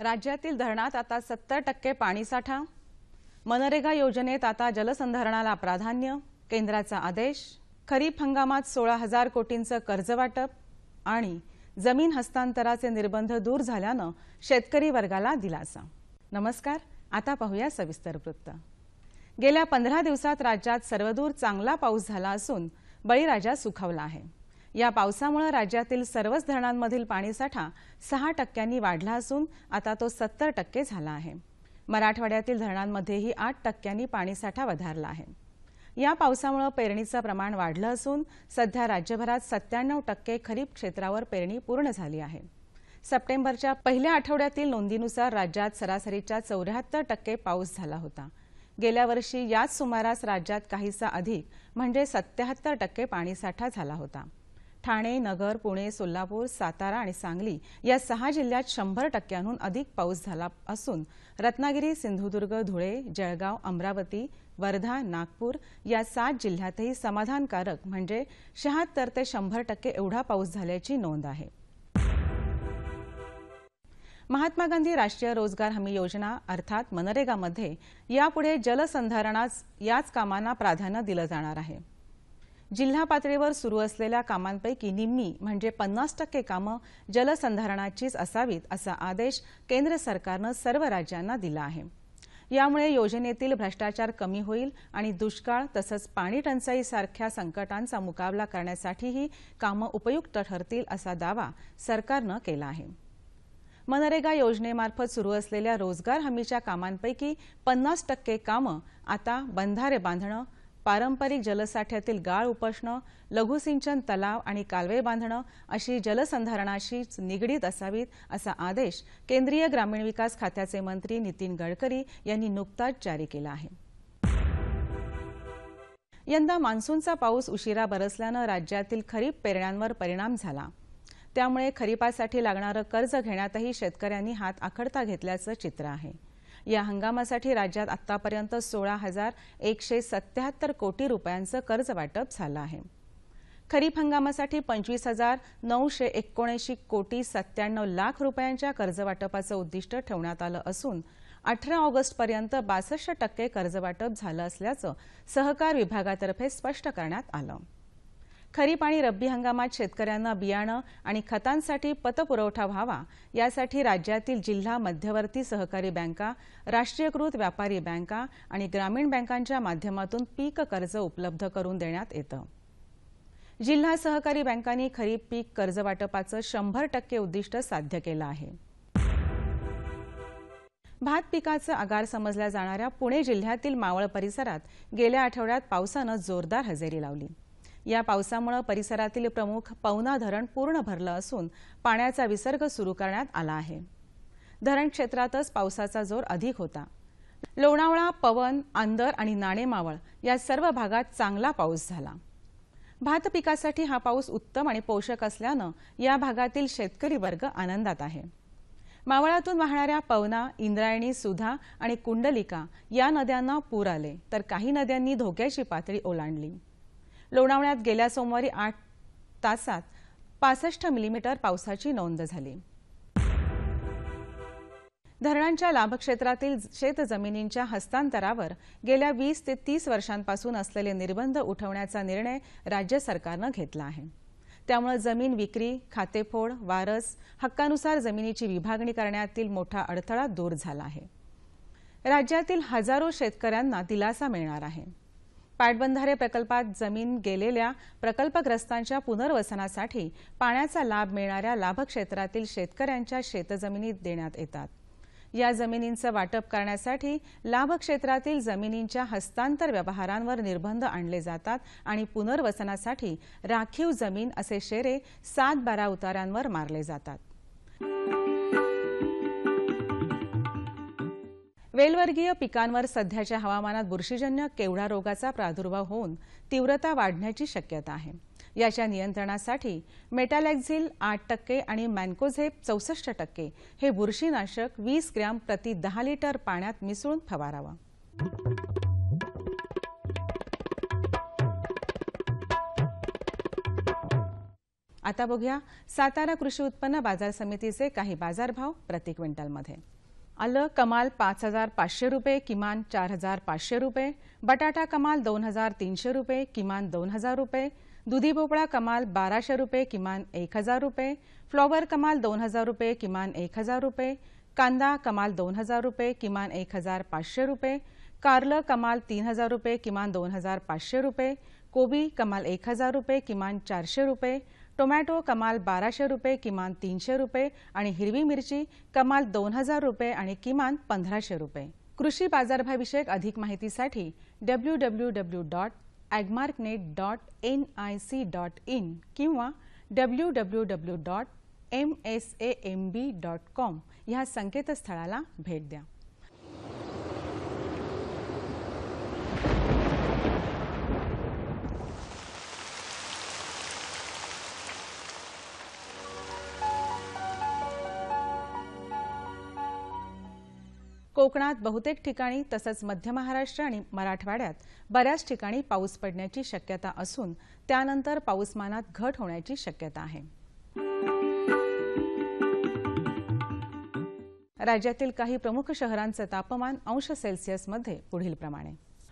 राज्यातील धरणात आता 70% पाणीसाठा, मनरेगा योजनेत आता जलसंधारणाला प्राधान्य, केंद्राचा आदेश, खरीप हंगामात 16,000 कोटींचं कर्जवाटप आणि जमीन हस्तांतराचे निर्बंध दूर झाल्यानं शेतकरी वर्गाला दिलासा। नमस्कार, आता पाहूया सविस्तर वृत्त। गेल्या 15 दिवसात राज्यात सर्वदूर चांगला पाऊस झाला असून बळीराजा सुखावला आहे। या पावसामुळे राज्यातील सर्वच धरणांमधील पाणीसाठा 6% वाढला असून आता तो 70% झाला आहे। मराठवाड्यातील धरणांमध्येही 8% पाणीसाठा वधारला आहे। या पावसामुळे पेरणीचं प्रमाण वाढलं असून सध्या राज्यभरात 97% खरीप क्षेत्रावर पेरणी पूर्ण झाली आहे। सप्टेंबरच्या पहिल्या आठवड्यातील नोंदीनुसार राज्यात सरासरीच्या 74% पाऊस झाला होता। गेल्या वर्षी याच सुमारास राज्यात काहीसा अधिक म्हणजे 77% पाणीसाठा झाला होता। ठाणे, नगर, पुणे, सोलापूर, सातारा आणि सांगली या 6 जिल्ह्यात 100%हून अधिक पाऊस झाला असून रत्नागिरी, सिंधुदुर्ग, धुळे, जळगाव, अमरावती, वर्धा, नागपूर या 7 जिल्ह्यातही समाधानकारक म्हणजे 76 ते 100% एवढा पाऊस झाल्याची नोंद आहे। महात्मा गांधी राष्ट्रीय रोजगार हमी योजना अर्थात मनरेगामध्ये यापुढे जलसंधारणास याच कामांना प्राधान्य दिलं जाणार आहे। जिल्हा पातळीवर सुरू असलेल्या कामांपैकी निम्मी म्हणजे 50% कामं जलसंधारणाचीच असावीत असा आदेश केंद्र सरकारनं सर्व राज्यांना दिला आहे। यामुळे योजनेतील भ्रष्टाचार कमी होईल आणि दुष्काळ तसंच पाणी टंचाई सारख्या संकटांचा मुकाबला करण्यासाठीही कामं उपयुक्त ठरतील असा दावा सरकारनं केला आहे। मनरेगा योजनेमार्फत सुरू असलेल्या रोजगार हमीच्या कामांपैकी 50% कामं आता बंधारे बांधणं, पारंपरिक जलसाठ्यातील गाळ उपसणं, लघुसिंचन तलाव आणि कालवे बांधणं अशी जलसंधारणाशी निगडीत असावीत असा आदेश केंद्रीय ग्रामीण विकास खात्याचे मंत्री नितीन गडकरी यांनी नुकताच जारी केला आहे। यंदा मान्सूनचा पाऊस उशिरा बरसल्यानं राज्यातील खरीप पेरण्यांवर परिणाम झाला। त्यामुळे खरीपासाठी लागणारं कर्ज घेण्यातही शेतकऱ्यांनी हात आखडता घेतल्याचं चित्र आहे। या हंगामासाठी राज्यात आतापर्यंत 16,177 कोटी रुपयांचं कर्ज वाटप झालं आहे। खरीप हंगामासाठी 25,979 कोटी 97 लाख रुपयांच्या कर्जवाटपाचं उद्दिष्ट ठेवण्यात आलं असून 18 ऑगस्टपर्यंत 62% कर्जवाटप झालं असल्याचं सहकार विभागातर्फे स्पष्ट करण्यात आलं। खरीप आणि रब्बी हंगामात शेतकऱ्यांना बियाणं आणि खतांसाठी पतपुरवठा व्हावा यासाठी राज्यातील जिल्हा मध्यवर्ती सहकारी बँका, राष्ट्रीयकृत व्यापारी बँका आणि ग्रामीण बँकांच्या माध्यमातून पीक कर्ज उपलब्ध करून देण्यात येतं। जिल्हा सहकारी बँकांनी खरीप पीक कर्ज वाटपाचं 100% उद्दिष्ट साध्य केलं आहे। भात पिकाचं आगार समजल्या जाणाऱ्या पुणे जिल्ह्यातील मावळ परिसरात गेल्या आठवड्यात पावसानं जोरदार हजेरी लावली। या पावसामुळे परिसरातील प्रमुख पवना धरण पूर्ण भरलं असून पाण्याचा विसर्ग सुरू करण्यात आला आहे। धरण क्षेत्रातच पावसाचा जोर अधिक होता। लोणावळा, पवन, आंदर आणि नाणेमावळ या सर्व भागात चांगला पाऊस झाला। भात पिकासाठी हा पाऊस उत्तम आणि पोषक असल्यानं या भागातील शेतकरी वर्ग आनंदात आहे। मावळातून वाहणाऱ्या पवना, इंद्रायणी, सुधा आणि कुंडलिका या नद्यांना पूर आले तर काही नद्यांनी धोक्याची पातळी ओलांडली। लोणावळ्यात गेल्या सोमवारी 8 तासात 65 मिलीमीटर पावसाची नोंद झाली। धरणांच्या लाभक्षेत्रातील शेतजमिनींच्या हस्तांतरावर गेल्या 20 ते 30 वर्षांपासून असलेले निर्बंध उठवण्याचा निर्णय राज्य सरकारनं घेतला आहे। त्यामुळे जमीन विक्री, खातेफोड, वारस, हक्कानुसार जमिनीची विभागणी करण्यातील मोठा अडथळा दूर झाला आहे। राज्यातील हजारो शेतकऱ्यांना दिलासा मिळणार आहे। पाटबंधारे प्रकल्पात जमीन गेलेल्या प्रकल्पग्रस्तांच्या पुनर्वसनासाठी पाण्याचा लाभ मिळणाऱ्या लाभक्षेत्रातील शेतकऱ्यांच्या शेतजमिनी देण्यात येतात। या जमिनींचं वाटप करण्यासाठी लाभक्षेत्रातील जमिनींच्या हस्तांतर व्यवहारांवर निर्बंध आणले जातात आणि पुनर्वसनासाठी राखीव जमीन असे शेरे 7-12 उतार्यांवर मारले जातात। वेलवर्गीय पिकांवर सध्याच्या हवामानात बुरशीजन्य केवडा रोगाचा प्रादुर्भाव होऊन तीव्रता वाढण्याची शक्यता आहे। याच्या नियंत्रणासाठी मेटॅलॅक्झिल 8% आणि मॅन्कोझेब 64% हे बुरशीनाशक 20 ग्रॅम प्रति 10 लिटर पाण्यात मिसळून फवारावं। आता बघूया सातारा कृषी उत्पन्न बाजार समितीचे काही बाजारभाव प्रति क्विंटलमध्ये। आलं कमाल 5,500 रुपये, किमान 4,500 रुपये। बटाटा कमाल 2,300 रुपये, किमान 2,000 रुपये। दुधी भोपळा कमाल 1,200 रुपये, किमान 1,000 रुपये। फ्लॉवर कमाल 2,000 रुपये, किमान 1,000 रुपये। कांदा कमाल 2,000 रुपये, किमान 1,500 रुपये। कारलं कमाल 3,000 रुपये, किमान 2,500 रुपये। कोबी कमाल 1,000 रुपये, किमान 400 रुपये। टोमॅटो कमाल 1,200 रुपये, किमान 300 रुपये आणि हिरवी मिरची कमाल 2,000 रुपये आणि किमान 1,500 रुपये। कृषी बाजारभावाविषयक अधिक माहितीसाठी www.agmarknet.nic.in किंवा www.msamb.com ह्या संकेतस्थळाला भेट द्या। कोकणात बहुतेक ठिकाणी तसंच मध्य महाराष्ट्र आणि मराठवाड्यात बऱ्याच ठिकाणी पाऊस पडण्याची शक्यता असून त्यानंतर पाऊसमानात घट होण्याची शक्यता आहे। राज्यातील काही प्रमुख शहरांचे तापमान अंश सेल्सिअसमध्ये पुढीलप्रमाणे।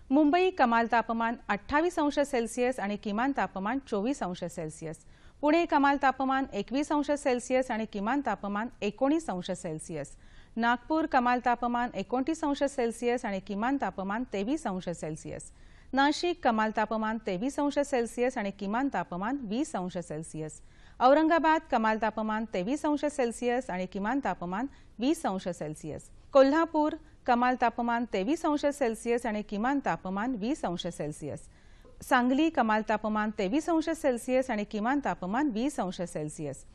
मुंबई कमाल तापमान 28 अंश सेल्सिअस आणि किमान तापमान 24 अंश सेल्सिअस। पुणे कमाल तापमान 21 अंश सेल्सिअस आणि किमान तापमान 19 अंश सेल्सिअस। नागपूर कमाल तापमान 29 अंश सेल्सिअस आणि किमान तापमान 23 अंश सेल्सिअस। नाशिक कमाल तापमान 23 अंश सेल्सिअस आणि किमान तापमान 20 अंश सेल्सिअस। औरंगाबाद कमाल तापमान 23 अंश सेल्सिअस आणि किमान तापमान 20 अंश सेल्सिअस। कोल्हापूर कमाल तापमान 23 अंश सेल्सिअस आणि किमान तापमान 20 अंश सेल्सिअस। सांगली कमाल तापमान 23 अंश सेल्सिअस आणि किमान तापमान 20 अंश सेल्सिअस।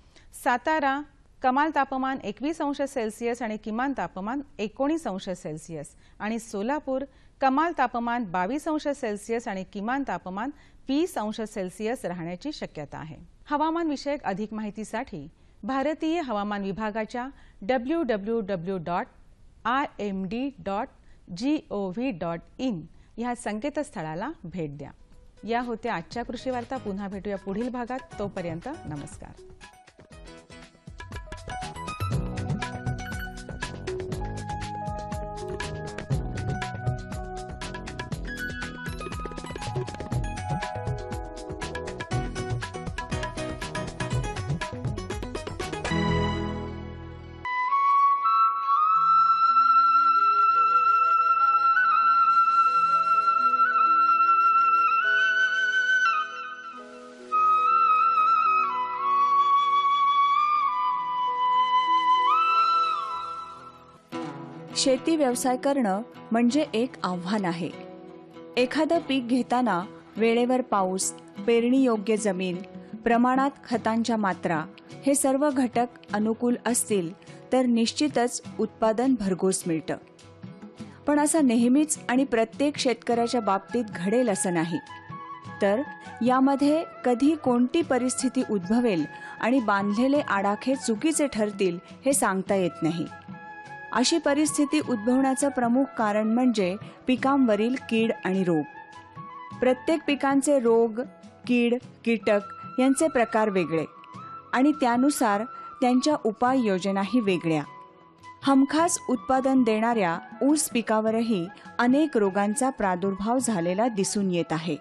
सातारा कमाल तापमान 21 अंश सेल्सिअस आणि किमान तापमान 19 अंश सेल्सिअस आणि सोलापूर कमाल तापमान 22 अंश सेल्सिअस आणि किमान तापमान 20 अंश सेल्सिअस राहण्याची शक्यता आहे। हवामान विषयक अधिक माहितीसाठी भारतीय हवामान विभागाच्या www.imd.gov.in ह्या संकेतस्थळाला भेट द्या। या होत्या आजच्या कृषी वार्ता। पुन्हा भेटूया पुढील भागात। तोपर्यंत नमस्कार। शेती व्यवसाय करणं म्हणजे एक आव्हान आहे। एखादं पीक घेताना वेळेवर पाऊस, पेरणी योग्य जमीन, प्रमाणात खतांच्या मात्रा हे सर्व घटक अनुकूल असतील तर निश्चितच उत्पादन भरघोस मिळतं। पण असं नेहमीच आणि प्रत्येक शेतकऱ्याच्या बाबतीत घडेल असं नाही। तर यामध्ये कधी कोणती परिस्थिती उद्भवेल आणि बांधलेले आडाखे चुकीचे ठरतील हे सांगता येत नाही। अशी परिस्थिती उद्भवण्याचं प्रमुख कारण म्हणजे पिकांवरील कीड आणि रोग। प्रत्येक पिकांचे रोग, कीड, कीटक यांचे प्रकार वेगळे आणि त्यानुसार त्यांच्या उपाययोजनाही वेगळ्या। हमखास उत्पादन देणाऱ्या ऊस पिकावरही अनेक रोगांचा प्रादुर्भाव झालेला दिसून येत आहे।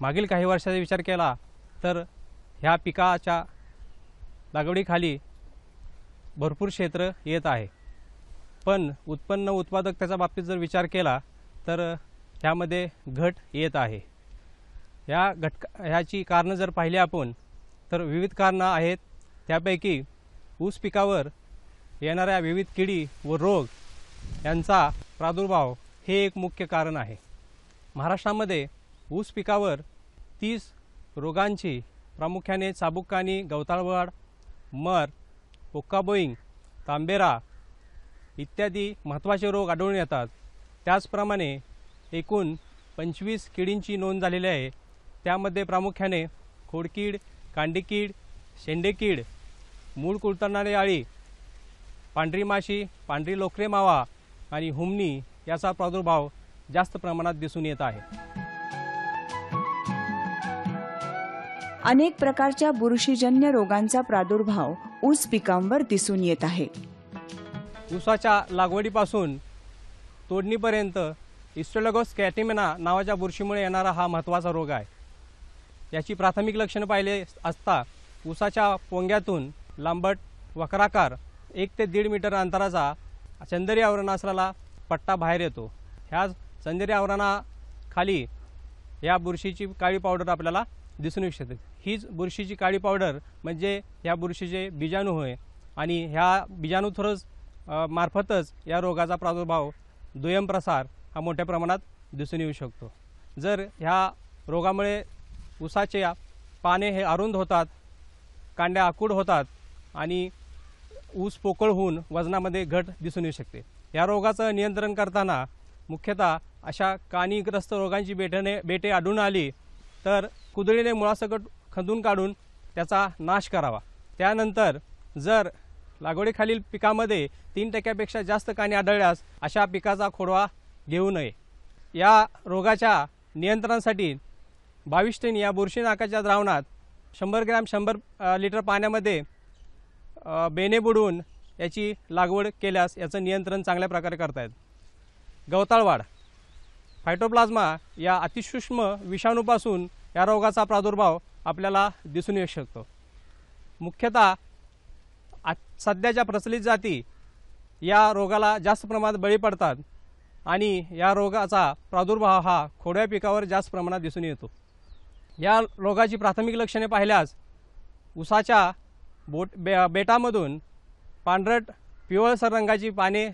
मागील काही वर्षाचा विचार केला तर ह्या पिकाच्या लागवडीखाली भरपूर क्षेत्र येत आहे, पण उत्पन्न उत्पादकतेच्या बाबतीत जर विचार केला तर ह्यामध्ये घट येत आहे। ह्याची कारणं जर पाहिली आपण तर विविध कारणं आहेत। त्यापैकी ऊस पिकावर येणाऱ्या विविध किडी व रोग यांचा प्रादुर्भाव हे एक मुख्य कारण आहे। महाराष्ट्रामध्ये ऊस पिकावर 30 रोगांची प्रामुख्याने चाबुक्कानी, गवताळवाड, मर, पोक्काबोईंग, तांबेरा इत्यादी महत्त्वाचे रोग आढळून येतात। त्याचप्रमाणे एकूण 25 किडींची नोंद झालेली आहे। त्यामध्ये प्रामुख्याने खोडकीड, कांडीकीड, शेंडेकीड, मूळ कुळतरणारी अळी, पांढरी माशी, पांढरी लोकरे मावा आणि हुमणी याचा प्रादुर्भाव जास्त प्रमाणात दिसून येत आहे। अनेक प्रकारच्या बुरशीजन्य रोगांचा प्रादुर्भाव ऊस पिकांवर दिसून येत आहे. ऊसाच्या लागवडीपासून तोडणीपर्यंत हिस्टोलोगोस कॅटिमेना नावाच्या बुरशीमुळे येणारा हा महत्त्वाचा रोग आहे. याची प्राथमिक लक्षणं पाहिले असता ऊसाच्या पोंग्यातून लांबट वक्राकार 1 ते 1.5 मीटर अंतराचा चंदेरी आवरण असलेला पट्टा बाहेर येतो. ह्या चंदेरी आवरणाखाली या बुरशीची काळी पावडर आपल्याला दिसून येऊ शकते. हीच बुरशीची काळी पावडर म्हणजे या बुरशीचे बीजाणू होय आणि ह्या बीजाणू थ्रोज मार्फतच या रोगाचा प्रादुर्भाव दुय्यम प्रसार हा मोठ्या प्रमाणात दिसून येऊ शकतो. जर ह्या रोगामुळे ऊसाचे पाने हे अरुंद होतात, कांड्या आकूड होतात आणि ऊस पोकळ होऊन वजनामध्ये घट दिसून येऊ शकते. या रोगाचं नियंत्रण करताना मुख्यतः अशा कानीग्रस्त रोगांची बेटे आढळून आली तर कुदळीने मुळासकट खंदून काढून त्याचा नाश करावा. त्यानंतर जर लागवडीखालील पिकामध्ये 3% जास्त कानी आढळल्यास अशा पिकाचा खोडवा घेऊ नये. या रोगाच्या नियंत्रणासाठी 22 टन या बुरशीनाशकाच्या द्रावणात 100 ग्रॅम 100 लिटर पाण्यामध्ये बेने बुडवून याची लागवड केल्यास याचं नियंत्रण चांगल्या प्रकारे करता येतं. गवताळवाढ फायटोप्लाझ्मा या अतिसूक्ष्म विषाणूपासून या रोगाचा प्रादुर्भाव आपल्याला दिसून येऊ शकतो. मुख्यतः सध्याच्या प्रचलित जाती या रोगाला जास्त प्रमाणात बळी पडतात आणि या रोगाचा प्रादुर्भाव हा खोडव्या पिकावर जास्त प्रमाणात दिसून येतो. या रोगाची प्राथमिक लक्षणे पाहिल्यास ऊसाच्या बेटामधून पांढरट पिवळसर रंगाची पाने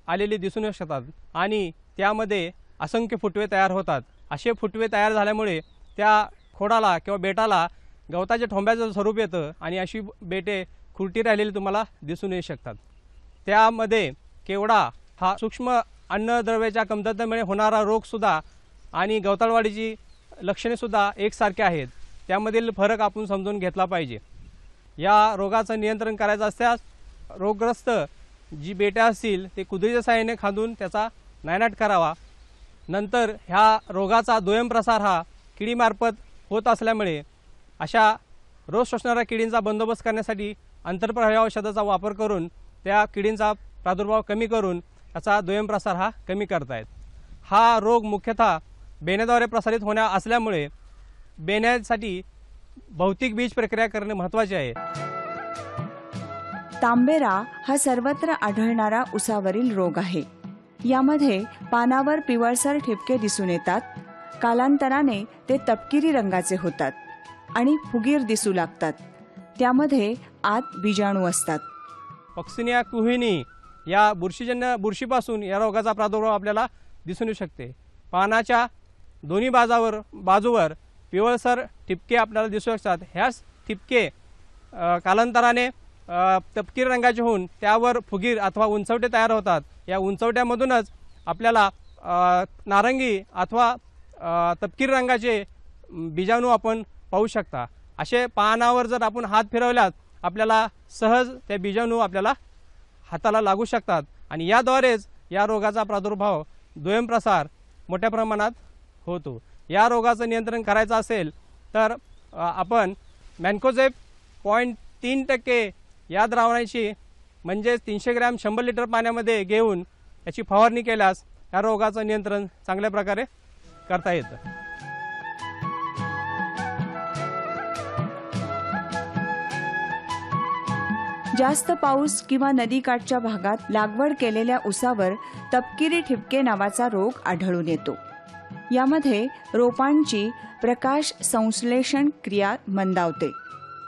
आलेली दिसून येऊ शकतात आणि त्यामध्ये असंख्य फुटवे तयार होतात. असे फुटवे तयार झाल्यामुळे त्या खोडाला किंवा बेटाला गवताच्या ठोंब्याचं स्वरूप येतं आणि अशी बेटे खुरटी राहिलेली तुम्हाला दिसून येऊ शकतात. त्यामध्ये केवडा हा सूक्ष्म अन्नद्रव्याच्या कमतरतेमुळे होणारा रोगसुद्धा आणि गवताळवाढीची लक्षणेसुद्धा एकसारखे आहेत. त्यामधील फरक आपण समजून घेतला पाहिजे. या रोगाचं नियंत्रण करायचं असल्यास रोगग्रस्त जी बेटे असतील ते कुदळीच्या साहाय्याने खांदून त्याचा नायनाट करावा. नंतर ह्या रोगाचा दुय्यम प्रसार हा किडीमार्फत होत असल्यामुळे अशा रोग शोषणाऱ्या किडींचा बंदोबस्त करण्यासाठी आंतरप्रवाही औषधाचा वापर करून त्या किडींचा प्रादुर्भाव कमी करून याचा दुय्यम प्रसार हा कमी करता येतो. हा रोग मुख्यतः बेण्याद्वारे प्रसारित होण्या असल्यामुळे बेण्यासाठी भौतिक बीज प्रक्रिया करणे महत्त्वाचे आहे. तांबेरा हा सर्वत्र आढळणारा उसावरील रोग आहे. यामध्ये पानावर पिवळसर ठिपके दिसून येतात. कालांतराने ते तपकिरी रंगाचे होतात आणि फुगीर दिसू लागतात. त्यामध्ये आत बीजाणू असतात. पक्सिनिया कुहिनी या बुरशीपासून या रोगाचा प्रादुर्भाव आपल्याला दिसून येऊ शकते. पानाच्या दोन्ही बाजूवर पिवळसर ठिपके आपल्याला दिसू शकतात. ह्याच ठिपके कालांतराने तपकिरी रंगाचे होऊन त्यावर फुगीर अथवा उंचवटे तयार होतात. या उंचवट्यामधूनच आपल्याला नारंगी अथवा तपकिरी रंगाचे बीजाणू आपण पाहू शकता. असे पानावर जर आपण हात फिरवल्यात आपल्याला सहज त्या बीजाणू आपल्याला हाताला लागू शकतात आणि याद्वारेच या रोगाचा प्रादुर्भाव दुय्यम प्रसार मोठ्या प्रमाणात होतो. या रोगाचं नियंत्रण करायचं असेल तर आपण मॅन्कोझेब 0.3% या द्रावणाची म्हणजेच 300 ग्रॅम 100 लिटर पाण्यामध्ये घेऊन याची फवारणी केल्यास या रोगाचं नियंत्रण चांगल्या प्रकारे करता येतं. जास्त पाऊस किंवा नदीकाठच्या भागात लागवड केलेल्या ऊसावर तपकिरी ठिपके नावाचा रोग आढळून येतो. यामध्ये रोपांची प्रकाश संश्लेषण क्रिया मंदावते.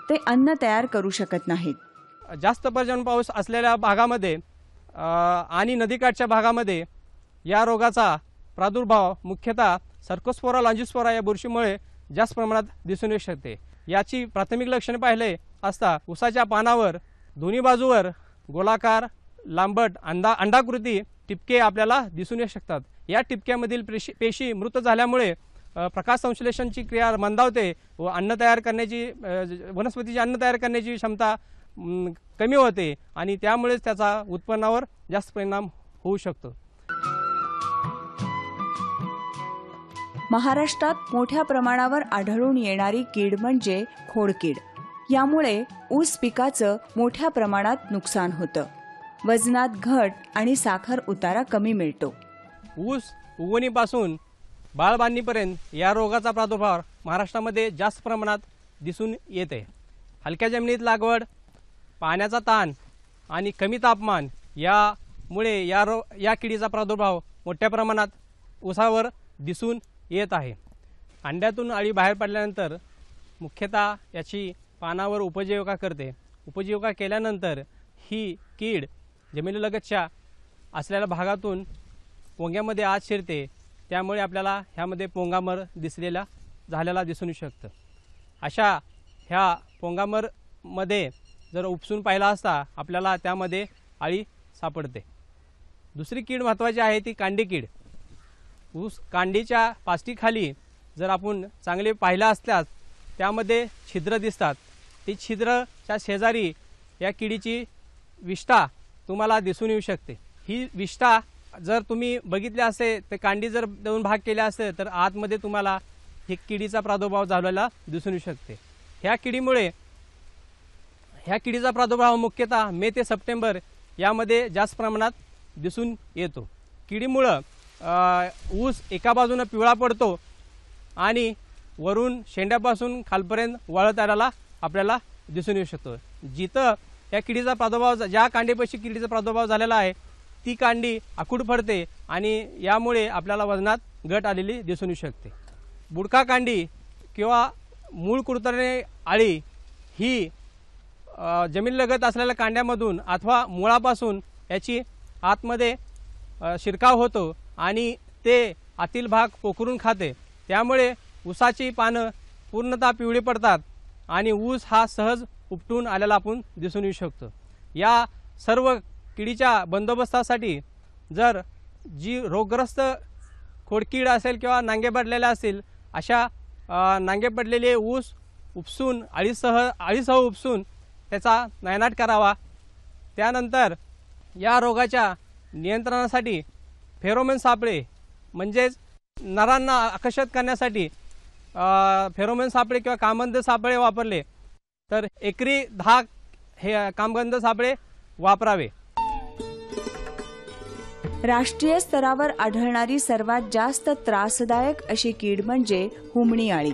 ते अन्न तयार करू शकत नाहीत. जास्त पर्जन्य पाऊस असलेल्या भागामध्ये आणि नदीकाठच्या भागामध्ये या रोगाचा प्रादुर्भाव मुख्यतः सर्कोस्पोरा लॉन्जिस्पोरा या बुरशीमुळे जास्त प्रमाणात दिसून येऊ शकते. याची प्राथमिक लक्षणे पाहिले असता ऊसाच्या पानावर दोन्ही बाजूवर गोलाकार लांबट अंडाकृती टिपके आपल्याला दिसून येऊ शकतात. या टिपक्यामधील पेशी मृत झाल्यामुळे प्रकाश संश्लेषणची क्रिया मंदावते व अन्न तयार करण्याची वनस्पतीची अन्न तयार करण्याची क्षमता कमी होते आणि त्यामुळेच त्याचा उत्पन्नावर जास्त परिणाम होऊ शकतो. महाराष्ट्रात मोठ्या प्रमाणावर आढळून येणारी कीड म्हणजे खोडकीड. यामुळे ऊस पिकाचं मोठ्या प्रमाणात नुकसान होतं. वजनात घट आणि साखर उतारा कमी मिळतो. ऊस उगवणीपासून बाळबांधणीपर्यंत या रोगाचा प्रादुर्भाव महाराष्ट्रामध्ये जास्त प्रमाणात दिसून येते. हलक्या जमिनीत लागवड, पाण्याचा ताण आणि कमी तापमान यामुळे या किडीचा प्रादुर्भाव मोठ्या प्रमाणात ऊसावर दिसून येत आहे. अंड्यातून अळी बाहेर पडल्यानंतर मुख्यतः याची पानावर उपजीविका करते. उपजीविका केल्यानंतर ही कीड जमिनीलगतच्या असलेल्या भागातून पोंग्यामध्ये आत शिरते. त्यामुळे आपल्याला ह्यामध्ये पोंगामर झालेला दिसून शकतं. अशा ह्या पोंगामरमध्ये जर उपसून पाहिला असता आपल्याला त्यामध्ये अळी सापडते. दुसरी कीड महत्त्वाची आहे ती कांडी कीड. ऊस कांडीच्या पाष्टीखाली जर आपण चांगले पाहिलं असल्यास त्यामध्ये छिद्र दिसतात. ती छिद्रच्या शेजारी या किडीची विष्ठा तुम्हाला दिसून येऊ शकते. ही विष्ठा जर तुम्ही बघितले असेल तर कांडी जर दोन भाग केले असते तर आतमध्ये तुम्हाला ही किडीचा प्रादुर्भाव झालेला दिसून येऊ शकते. ह्या किडीचा प्रादुर्भाव मुख्यतः मे ते सप्टेंबर यामध्ये जास्त प्रमाणात दिसून येतो. किडीमुळं ऊस एका बाजूने पिवळा पडतो आणि वरून शेंड्यापासून खालपर्यंत वाळत आलेला आपल्याला दिसून येऊ शकतो. जिथं या किडीचा प्रादुर्भाव, ज्या कांडीपाशी किडीचा प्रादुर्भाव झालेला आहे ती कांडी आखूड पडते आणि यामुळे आपल्याला वजनात घट आलेली दिसून येऊ शकते. बुडका कांडी किंवा मूळ कुरतरणे अळी ही जमिनीलगत असलेल्या कांड्यामधून अथवा मुळापासून याची आतमध्ये शिरकाव होतो आणि ते आतील भाग पोखरून खाते. त्यामुळे ऊसाची पानं पूर्णतः पिवळी पडतात आणि ऊस हा सहज उपटून आलेला आपण दिसून येऊ शकतो. या सर्व किडीच्या बंदोबस्तासाठी जर जी रोगग्रस्त खोडकीड असेल किंवा नांगे पडलेले असतील अशा नांगे पडलेले ऊस उपसून अळीसह उपसून त्याचा नायनाट करावा. त्यानंतर या रोगाच्या नियंत्रणासाठी फेरोमेन सापळे म्हणजेच नरांना आकर्षित करण्यासाठी फेरोमेन सापळे किंवा कामगंध सापळे वापरले तर एकरी 10 हे कामगंध सापळे वापरावे. राष्ट्रीय स्तरावर आढळणारी सर्वात जास्त त्रासदायक अशी कीड म्हणजे हुमणी अळी.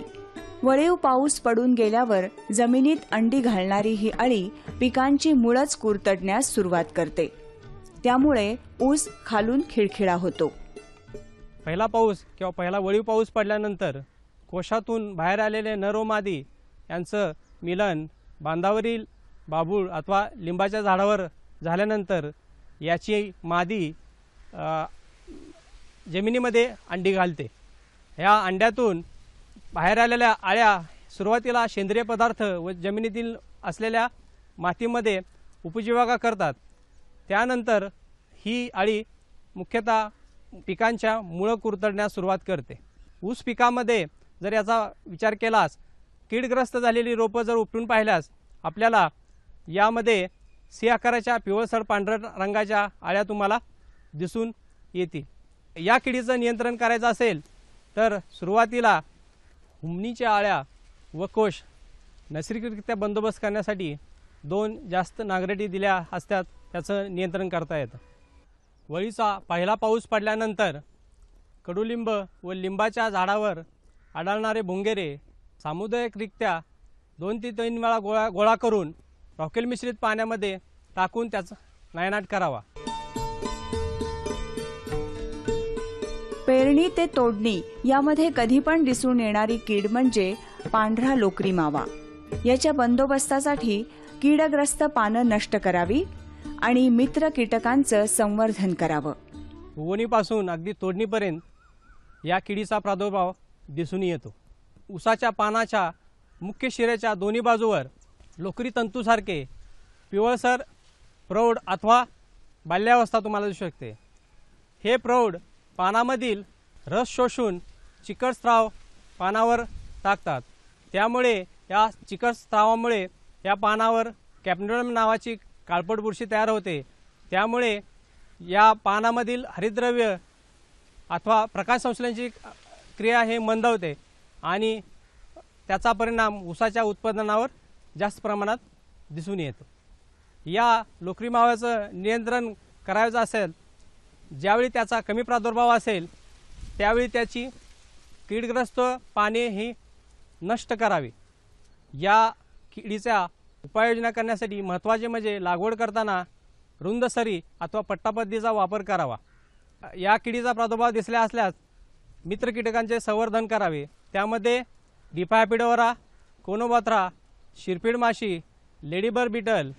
वळीव पाऊस पडून गेल्यावर जमिनीत अंडी घालणारी ही अळी पिकांची मुळच कुरतडण्यास सुरुवात करते. त्यामुळे ऊस खालून खिळखिळा होतो. पहिला पाऊस किंवा पहिला वळीव पाऊस पडल्यानंतर कोशातून बाहेर आलेले नर व मादी यांचं मिलन बांधावरील बाबूळ अथवा लिंबाच्या झाडावर झाल्यानंतर याची मादी जमिनीमध्ये अंडी घालते. ह्या अंड्यातून बाहेर आलेल्या अळ्या सुरुवातीला सेंद्रिय पदार्थ व जमिनीतील असलेल्या मातीमध्ये उपजीविका करतात. त्यानंतर ही अळी मुख्यतः पिकांच्या मुळं कुरतडण्यास सुरुवात करते. ऊस पिकामध्ये जर याचा विचार केलास कीडग्रस्त झालेली रोपं जर उपटून पाहिल्यास आपल्याला यामध्ये सी आकाराच्या पिवळसर पांढऱ्या रंगाच्या अळ्या तुम्हाला दिसून येतील. या किडीचं नियंत्रण करायचं असेल तर सुरुवातीला हुमणीच्या अळ्या व कोश नैसर्गिकरित्या बंदोबस्त करण्यासाठी 2 जास्त नांगरटी दिल्या असतात त्याचं नियंत्रण करता येतं. वळीचा पहिला पाऊस पडल्यानंतर कडुलिंब व लिंबाच्या झाडावर आढळणारे भुंगेरे सामुदायिकरित्या 2 ते 3 वेळा गोळा करून रॉकेल मिश्रित पाण्यामध्ये टाकून त्याचा नायनाट करावा. पेरणी ते तोडणी यामध्ये कधी पण दिसून येणारी कीड म्हणजे पांढरा लोकरी मावा. याच्या बंदोबस्तासाठी कीडग्रस्त पानं नष्ट करावी आणि मित्र कीटकांचं संवर्धन करावं. उगवणीपासून अगदी तोडणीपर्यंत या किडीचा प्रादुर्भाव दिसून येतो. ऊसाच्या पानाच्या मुख्य शिरेच्या दोन्ही बाजूवर लोकरी तंतूसारखे पिवळसर प्रौढ अथवा बाल्यावस्था तुम्हाला दिसू शकते. हे प्रौढ पानामधील रस शोषून चिकट स्त्राव पानावर टाकतात. त्यामुळे या चिकट स्त्रावामुळे या पानावर कॅप्नोडम नावाची काळपट बुरशी तयार होते. त्यामुळे या पानामधील हरितद्रव्य अथवा प्रकाश संश्लेषणाची क्रिया हे मंदावते आणि त्याचा परिणाम ऊसाच्या उत्पादनावर जास्त प्रमाणात दिसून येतो। या लोकरी माव्याचं नियंत्रण करायचं असेल, ज्यावेळी त्याचा कमी प्रादुर्भाव असेल त्यावेळी त्याची कीडग्रस्त पाने ही नष्ट करावी। या किडीचा उपाययोजना करण्यासाठी महत्त्वाचे म्हणजे लागवड करताना रुंद सरी अथवा पट्टापद्धतीचा वापर करावा। या किडीचा प्रादुर्भाव दिसला असल्यास मित्र कीटकांचे संवर्धन करावे। त्यामध्ये डिफायपिडोरा, कोनोबाथ्रा, शिरपीड माशी, लेडीबर्ड बीटल,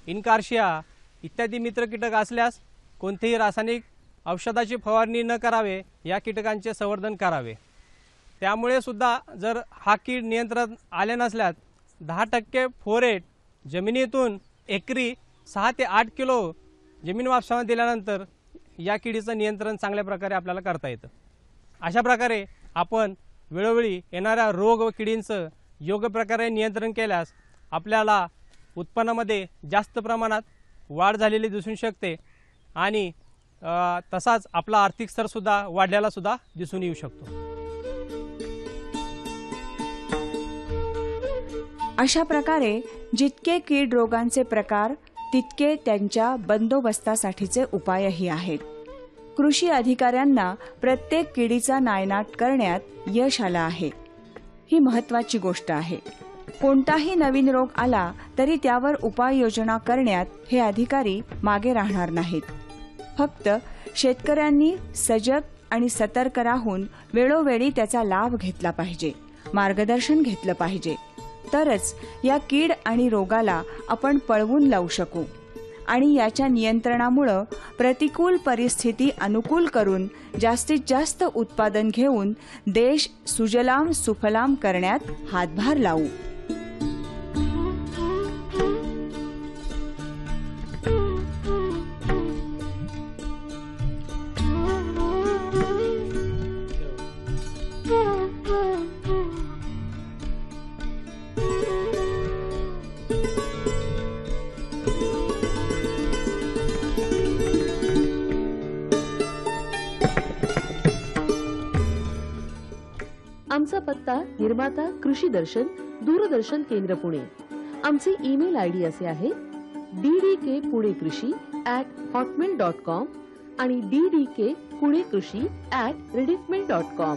इनकार्शिया इत्यादी मित्र कीटक असल्यास कोणतेही रासायनिक औषधाची फवारणी न करावे, या कीटकांचे संवर्धन करावे। त्यामुळे सुद्धा जर हा कीड नियंत्रण आले नसल्यास 10% फोरेट जमिनीतून एकरी 6 ते 8 किलो जमीन वापसावर दिल्यानंतर या किडीचं नियंत्रण चांगल्या प्रकारे आपल्याला करता येतं। अशा प्रकारे आपण वेळोवेळी येणाऱ्या रोग व किडींचं योग्य प्रकारे नियंत्रण केल्यास आपल्याला उत्पन्नामध्ये जास्त प्रमाणात वाढ झालेली दिसून शकते आणि तसाच आपला आर्थिक स्तर सुद्धा वाढलेला सुद्धा दिसून येऊ शकतो। अशा प्रकारे जितके कीड रोगांचे प्रकार तितके त्यांच्या बंदोबस्तासाठीचे उपायही आहेत। कृषी अधिकाऱ्यांना प्रत्येक किडीचा नायनाट करण्यात यश आलं आहे, ही महत्त्वाची गोष्ट आहे। कोणताही नवीन रोग आला तरी त्यावर उपाययोजना करण्यात हे अधिकारी मागे राहणार नाहीत। फक्त शेतकऱ्यांनी सजग आणि सतर्क राहून वेळोवेळी त्याचा लाभ घेतला पाहिजे, मार्गदर्शन घेतलं पाहिजे, तरच या कीड आणि रोगाला आपण पळवून लावू शकू आणि याच्या नियंत्रणामुळे प्रतिकूल परिस्थिती अनुकूल करून जास्तीत जास्त उत्पादन घेऊन देश सुजलाम सुफलाम करण्यात हातभार लावू। आमचा पत्ता निर्माता कृषी दर्शन, दूरदर्शन केंद्र पुणे। आमचे ईमेल आयडी असे आहे ddkpuneKrishi@hotmail.com आणि ddkpuneKrishi@rediffmail.com।